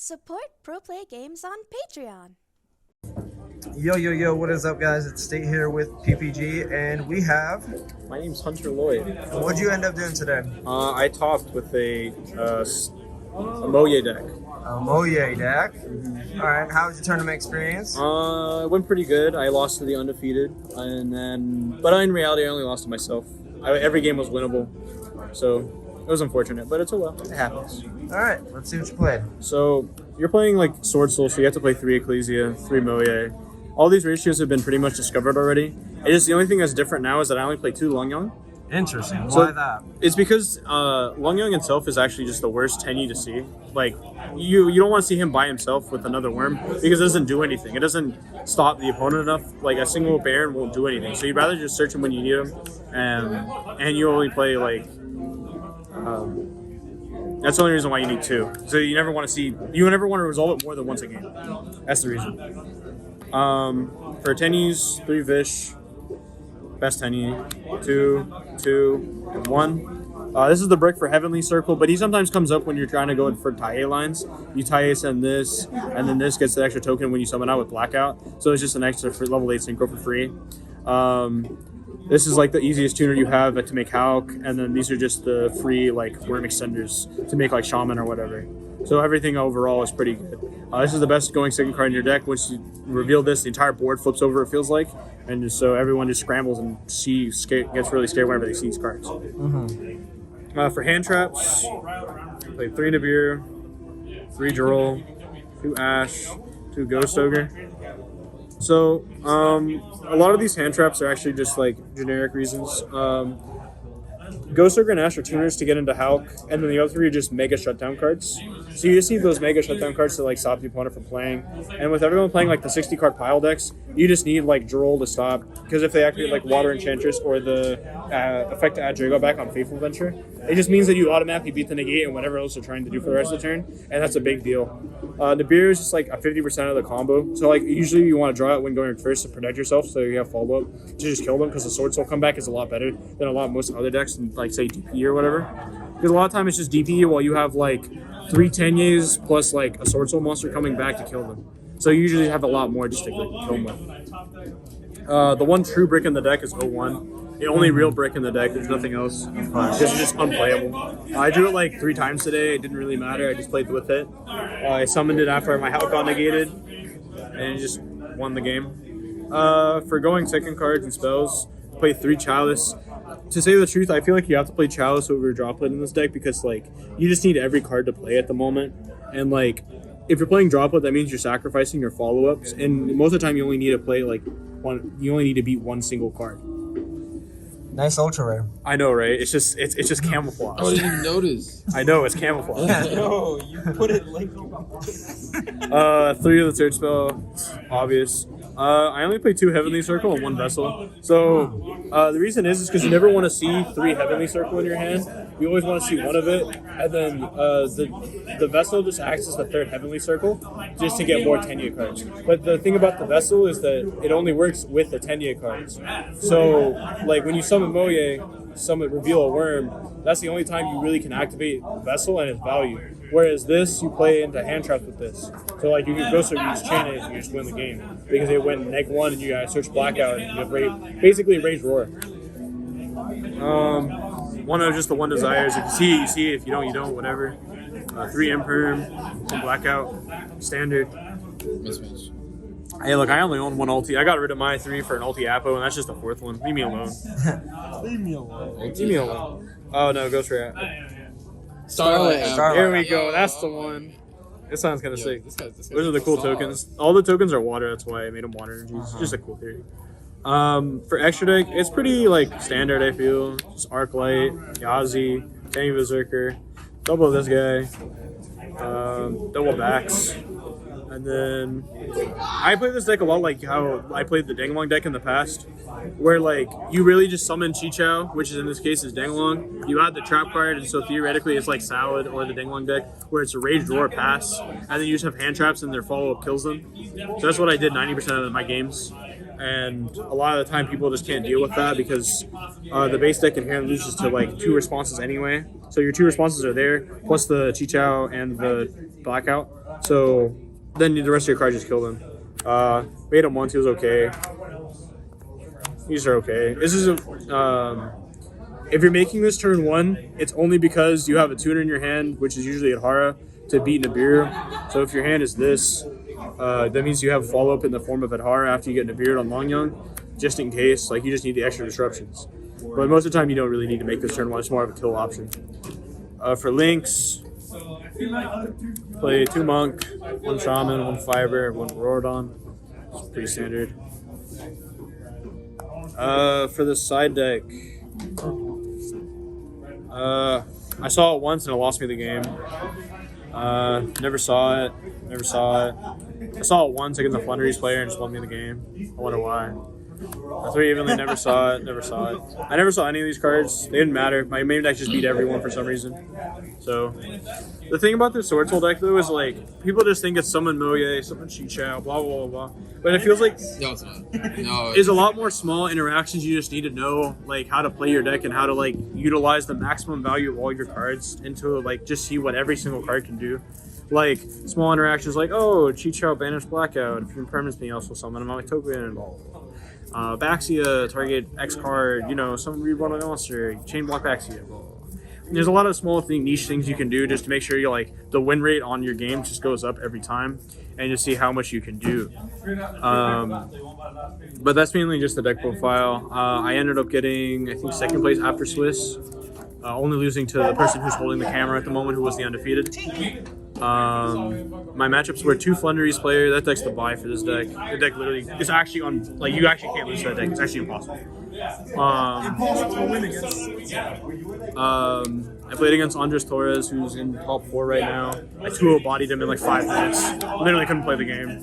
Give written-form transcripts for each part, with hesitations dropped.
Support Pro Play Games on Patreon. Yo, what is up, guys? It's State here with PPG, and we have... My name's Hunter Lloyd. What'd you end up doing today? I topped with a Moye deck. A Moye deck. Mm-hmm. All right, how was your tournament experience? It went pretty good. I lost to the undefeated, but in reality, I only lost to myself. Every game was winnable, so it was unfortunate, but it's oh well. It happens. All right, let's see what you played. So you're playing like Swordsoul, so you have to play 3 Ecclesia, 3 Moye. All these ratios have been pretty much discovered already. It is the only thing that's different now is that I only play 2 Longyang. Interesting. Why So that? it's because Longyang itself is actually just the worst Tenyi to see. Like, you don't want to see him by himself with another worm because it doesn't do anything. It doesn't stop the opponent enough. Like, a single Baron won't do anything. So you'd rather just search him when you need him, and you only play, like... that's the only reason why you need 2. So you never want to resolve it more than once a game. That's the reason. For Tenyis, 3 Vish, best Tenyi, 2, and 1. This is the brick for Heavenly Circle, but he sometimes comes up when you're trying to go for Taie lines. You Taie send this, and then this gets the extra token when you summon out with Blackout. So it's just an extra level 8 synchro for free. This is like the easiest tuner you have to make Hulk, and then these are just the free like worm extenders to make like Shaman or whatever. So everything overall is pretty good. This is the best going second card in your deck. Once you reveal this, the entire board flips over, it feels like, and just so everyone just scrambles and gets really scared whenever they see these cards. Mm-hmm. For hand traps, play 3 Nibiru, 3 Droll, 2 Ash, 2 Ghost Ogre. So, a lot of these hand traps are actually just like generic reasons. Ghost Ogre and Ash are tuners to get into Hulk, and then the other 3 are just mega shutdown cards. So you just need those mega shutdown cards to like stop the opponent from playing. And with everyone playing like the 60 card pile decks, you just need like Droll to stop, because if they activate like Water Enchantress or the effect to add Drago back on Faithful Venture, it just means that you automatically beat the negate and whatever else they're trying to do for the rest of the turn, and that's a big deal. Nibiru is just like a 50% of the combo, so like usually you want to draw it when going first to protect yourself, so you have follow-up to just kill them, because the Swordsoul comeback is a lot better than most other decks, like say DP or whatever. Because a lot of time it's just DP while you have like 3 Tenyis plus like a Swordsoul monster coming back to kill them. So you usually have a lot more just to kill them with. The one true brick in the deck is 01. The only real brick in the deck, there's nothing else. This is just unplayable. I drew it like 3 times today, it didn't really matter, I just played with it. I summoned it after my Hulk got negated, and just won the game. For going second cards and spells, play 3 Chalice. To say the truth, I feel like you have to play Chalice over Droplet in this deck because like you just need every card to play at the moment. And like if you're playing Droplet, that means you're sacrificing your follow-ups, and most of the time you only need to play like you only need to beat 1 single card. Nice ultra rare. I know, right? It's just camouflage. I didn't even notice. I know, it's camouflage. No, you put it like 3 of the third spell, it's obvious. I only play 2 Heavenly Circle and 1 Vessel. So the reason is because you never want to see 3 Heavenly Circle in your hand. You always want to see 1 of it, and then the Vessel just acts as the 3rd Heavenly Circle, just to get more Tenyi cards. But the thing about the Vessel is that it only works with the Tenyi cards. So like when you summon Moye, reveal a worm, that's the only time you really can activate Vessel and its value. Whereas this, you play into hand traps with this. So like you can go so you just chain it and you just win the game. Because it went -1 and you gotta search Blackout and you have basically Rage Roar. One of just the 1 desires. If you see, you see. If you don't, you don't, whatever. 3 Imperm, 1 Blackout, standard. mismatch. Hey, look, I only own 1 ulti. I got rid of my 3 for an ulti Apo, and that's just the 4th one. Leave me alone. Leave me alone. Leave me alone. Oh no, Ghost Rat. Starlight. There we go. That's the one. This sounds kind of sick. This guy's Those are the cool tokens. All the tokens are water. That's why I made them water energies. It's just a cool theory. For extra deck, it's pretty like standard. I feel just Arclight, Yazi, Tenyi Berserker, double this guy, double backs, and then I play this deck a lot like how I played the Danglong deck in the past, where like you really just summon Chichao, which is in this case is Danglong. You add the trap card, and so theoretically it's like Salad or the Danglong deck, where it's a Rage Roar pass, and then you just have hand traps and their follow-up kills them. So that's what I did 90% of my games. And a lot of the time people just can't deal with that because the base deck inherently loses to like 2 responses anyway. So your 2 responses are there, plus the Chichao and the Blackout. So then the rest of your cards just kill them. Made him once, he was okay. These are okay. This is a if you're making this turn 1, it's only because you have a tuner in your hand, which is usually a Hara, to beat Nibiru. So if your hand is this, that means you have follow-up in the form of Adhara after you get Nibiru on Long Young, just in case. Like, you just need the extra disruptions. But most of the time, you don't really need to make this turn 1. It's more of a kill option. For links, play 2 Monk, 1 Shaman, 1 Fiber, 1 Rorodon. It's pretty standard. For the side deck, I saw it once and it lost me the game. Never saw it. I saw it once against a Flunderies player and just won me the game. I wonder why. The 3 evenly, never saw it. I never saw any of these cards. They didn't matter. My main deck just beat everyone for some reason. So, the thing about this Swordsoul deck though is like, people just think it's summon Moye, summon Chi-Chao, blah, blah, blah, blah. But it feels like No, it's not. No. there's a lot more small interactions you just need to know, like how to play your deck and how to like utilize the maximum value of all your cards into like just see what every single card can do. Like small interactions like, oh, Chi-Chao banish Blackout. If you're in permanence, you also summon him on like token and blah, blah, blah. Baxia, target X card, you know, some read one on a monster, chain block Baxia, blah, blah, blah. There's a lot of small niche things you can do just to make sure you like the win rate on your game just goes up every time, and just see how much you can do. But that's mainly just the deck profile. I ended up getting, I think, 2nd place after Swiss, only losing to the person who's holding the camera at the moment, who was the undefeated. My matchups were 2 Flunderies player. That deck's the buy for this deck. The deck literally is actually on, like, you actually can't lose to that deck. It's actually impossible. Impossible to win against. I played against Andres Torres, who's in top 4 right now. I 2-0 bodied him in like 5 minutes. Literally couldn't play the game.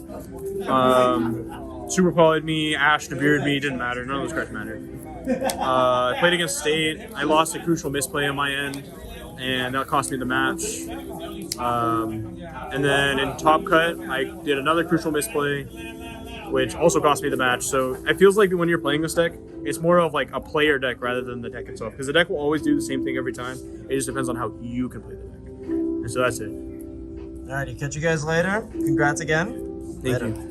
Super polyed me, Ash Nibiru'd me, didn't matter. None of those cards mattered. I played against State. I lost a crucial misplay on my end, and that cost me the match. And then in Top Cut, I did another crucial misplay, which also cost me the match. So it feels like when you're playing this deck, it's more of like a player deck rather than the deck itself, because the deck will always do the same thing every time. It just depends on how you can play the deck. And so that's it. Alrighty, catch you guys later. Congrats again. Thank Later. you.